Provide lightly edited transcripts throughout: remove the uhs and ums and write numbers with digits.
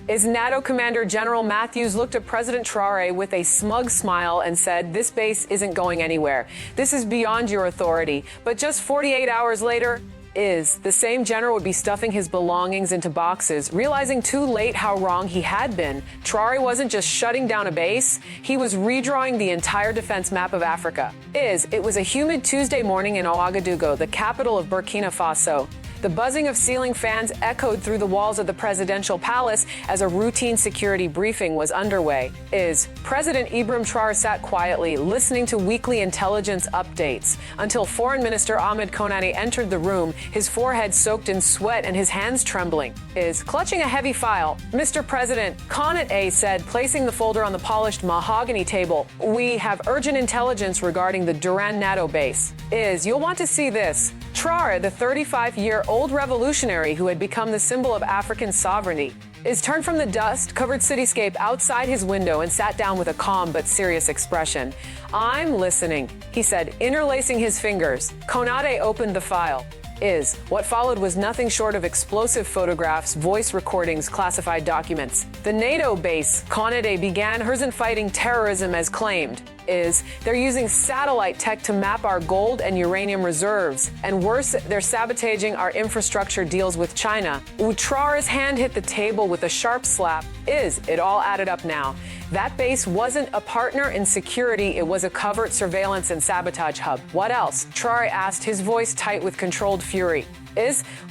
Is NATO Commander General Matthews looked at President Traore with a smug smile and said, "This base isn't going anywhere. This is beyond your authority." But just 48 hours later, the same general would be stuffing his belongings into boxes, realizing too late how wrong he had been. Traore wasn't just shutting down a base, he was redrawing the entire defense map of Africa. It was a humid Tuesday morning in Ouagadougou, the capital of Burkina Faso. The buzzing of ceiling fans echoed through the walls of the presidential palace as a routine security briefing was underway. President Ibrahim Traoré sat quietly, listening to weekly intelligence updates, until Foreign Minister Ahmed Konate entered the room, his forehead soaked in sweat and his hands trembling. Clutching a heavy file, "Mr. President," Konate said, placing the folder on the polished mahogany table, "we have urgent intelligence regarding the NATO base. You'll want to see this." Traore, the 35-year-old revolutionary who had become the symbol of African sovereignty, turned from the dust-covered cityscape outside his window and sat down with a calm but serious expression. "I'm listening," he said, interlacing his fingers. Konate opened the file. What followed was nothing short of explosive photographs, voice recordings, classified documents. The NATO base, Konate began, isn't fighting terrorism as claimed. They're using satellite tech to map our gold and uranium reserves. And worse, they're sabotaging our infrastructure deals with China. Traore's hand hit the table with a sharp slap. It all added up now. That base wasn't a partner in security, it was a covert surveillance and sabotage hub. What else? Traore asked, his voice tight with controlled fury.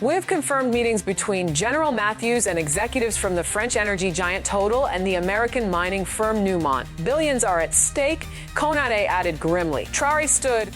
We've confirmed meetings between General Matthews and executives from the French energy giant Total and the American mining firm Newmont. Billions are at stake, Konate added grimly. Traore stood,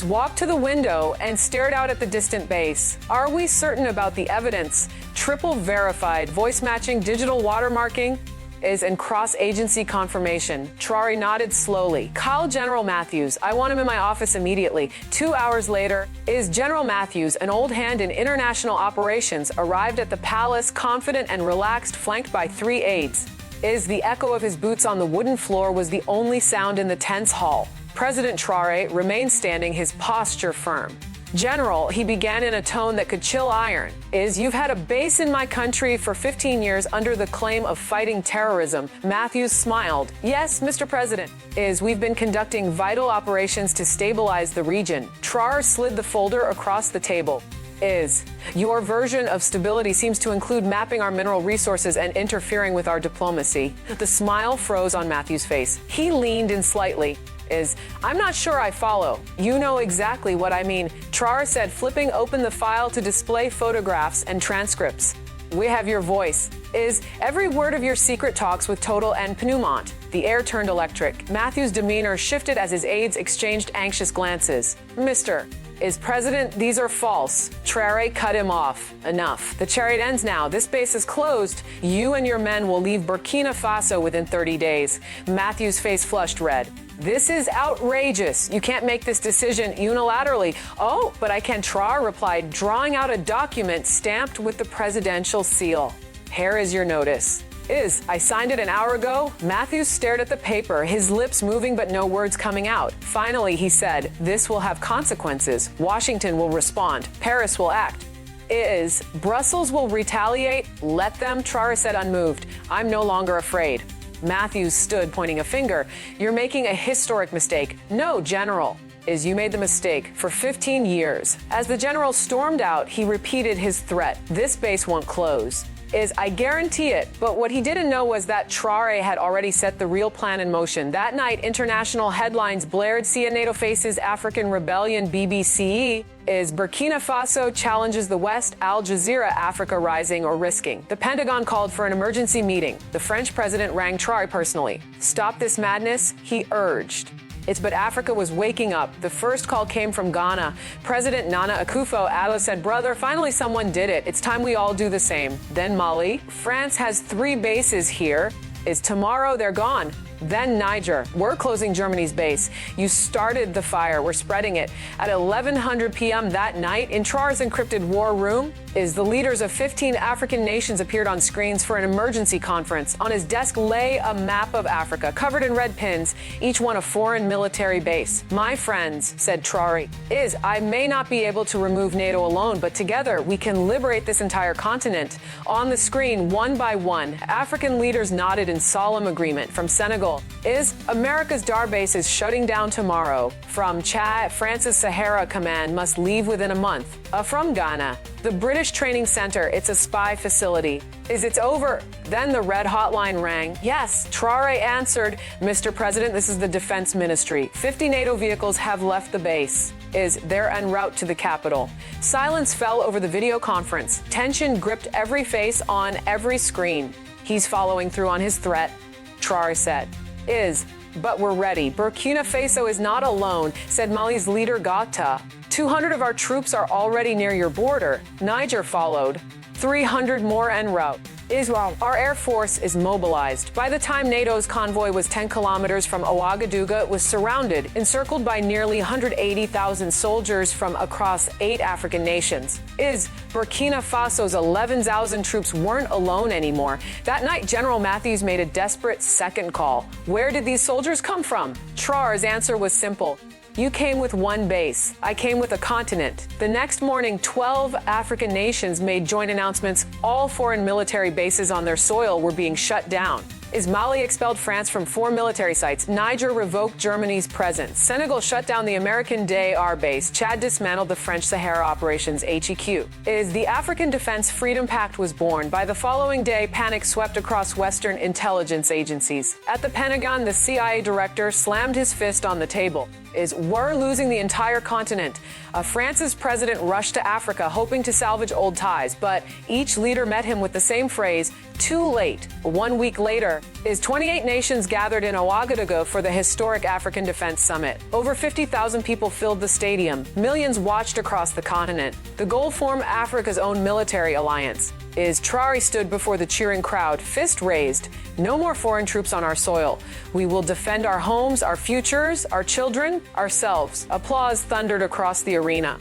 walked to the window and stared out at the distant base. "Are we certain about the evidence? Triple verified, voice matching, digital watermarking?" And cross-agency confirmation. Traore nodded slowly. "Call General Matthews. I want him in my office immediately." 2 hours later, General Matthews, an old hand in international operations, arrived at the palace, confident and relaxed, flanked by 3 aides. The echo of his boots on the wooden floor was the only sound in the tense hall. President Traore remained standing, his posture firm. "General," he began in a tone that could chill iron, "you've had a base in my country for 15 years under the claim of fighting terrorism." Matthews smiled. "Yes, Mr. President. We've been conducting vital operations to stabilize the region." Traore slid the folder across the table. "Your version of stability seems to include mapping our mineral resources and interfering with our diplomacy." The smile froze on Matthews' face. He leaned in slightly. "I'm not sure I follow." "You know exactly what I mean," Traore said, flipping open the file to display photographs and transcripts. "We have your voice. Every word of your secret talks with Total and Newmont." The air turned electric. Matthews' demeanor shifted as his aides exchanged anxious glances. "Mr. President, these are false." Traore cut him off. "Enough. The chariot ends now. This base is closed. You and your men will leave Burkina Faso within 30 days. Matthews' face flushed red. "This is outrageous. You can't make this decision unilaterally." "Oh, but I can," Traore replied, drawing out a document stamped with the presidential seal. "Here is your notice." "I signed it an hour ago." Matthews stared at the paper, his lips moving but no words coming out. Finally, he said, "This will have consequences. Washington will respond. Paris will act." "Brussels will retaliate. Let them," Traore said, unmoved. "I'm no longer afraid." Matthews stood, pointing a finger. "You're making a historic mistake." "No, General." "You made the mistake for 15 years. As the general stormed out, he repeated his threat. "This base won't close." "I guarantee it." But what he didn't know was that Traore had already set the real plan in motion. That night, international headlines blared, "See NATO faces African rebellion, BBC." Burkina Faso challenges the West, Al Jazeera, Africa rising or risking. The Pentagon called for an emergency meeting. The French president rang Traore personally. "Stop this madness," he urged. But Africa was waking up. The first call came from Ghana. President Nana Akufo-Addo said, "Brother, finally someone did it. It's time we all do the same." Then Mali. "France has 3 bases here. Tomorrow they're gone." Then Niger. "We're closing Germany's base. You started the fire. We're spreading it." At 1100 p.m. that night, in Traore's encrypted war room, Is the leaders of 15 African nations appeared on screens for an emergency conference. On his desk lay a map of Africa, covered in red pins, each one a foreign military base. My friends, said Traore, I may not be able to remove NATO alone, but together we can liberate this entire continent. On the screen, one by one, African leaders nodded in solemn agreement. From Senegal, America's DAR base is shutting down tomorrow. From Chad, France's Sahara Command must leave within a month. From Ghana, the British Training Center, it's a spy facility. It's over? Then the red hotline rang. Yes, Traore answered, Mr. President, this is the Defense Ministry. 50 NATO vehicles have left the base. They're en route to the capital. Silence fell over the video conference. Tension gripped every face on every screen. He's following through on his threat, Traore said. But we're ready. Burkina Faso is not alone, said Mali's leader Gata. 200 of our troops are already near your border. Niger followed. 300 more en route. Our Air Force is mobilized. By the time NATO's convoy was 10 kilometers from Ouagadougou, it was surrounded, encircled by nearly 180,000 soldiers from across 8 African nations. Burkina Faso's 11,000 troops weren't alone anymore. That night, General Matthews made a desperate second call. Where did these soldiers come from? Traore's answer was simple. You came with one base. I came with a continent. The next morning, 12 African nations made joint announcements. All foreign military bases on their soil were being shut down. Mali expelled France from 4 military sites. Niger revoked Germany's presence. Senegal shut down the American DAR base. Chad dismantled the French Sahara operations HEQ. The African Defense Freedom Pact was born. By the following day, panic swept across Western intelligence agencies. At the Pentagon, the CIA director slammed his fist on the table. We're losing the entire continent. France's president rushed to Africa, hoping to salvage old ties, but each leader met him with the same phrase, too late. 1 week later, 28 nations gathered in Ouagadougou for the historic African Defense Summit. Over 50,000 people filled the stadium. Millions watched across the continent. The goal formed Africa's own military alliance. Traore stood before the cheering crowd, fist raised. No more foreign troops on our soil. We will defend our homes, our futures, our children, ourselves. Applause thundered across the arena.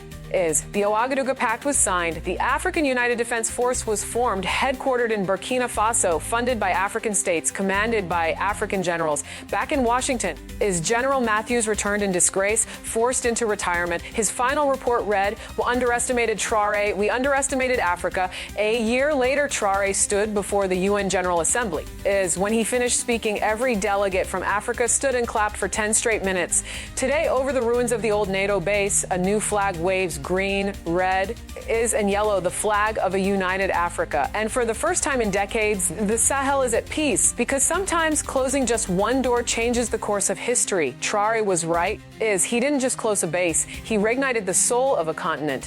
The Ouagadougou Pact was signed. The African United Defense Force was formed, headquartered in Burkina Faso, funded by African states, commanded by African generals. Back in Washington, General Matthews returned in disgrace, forced into retirement. His final report read, "We underestimated Traore. We underestimated Africa." A year later, Traore stood before the UN General Assembly. When he finished speaking, every delegate from Africa stood and clapped for 10 straight minutes. Today, over the ruins of the old NATO base, a new flag waves green, red, and yellow, the flag of a united Africa. And for the first time in decades, the Sahel is at peace, because sometimes closing just one door changes the course of history. Traore was right. He didn't just close a base, he reignited the soul of a continent.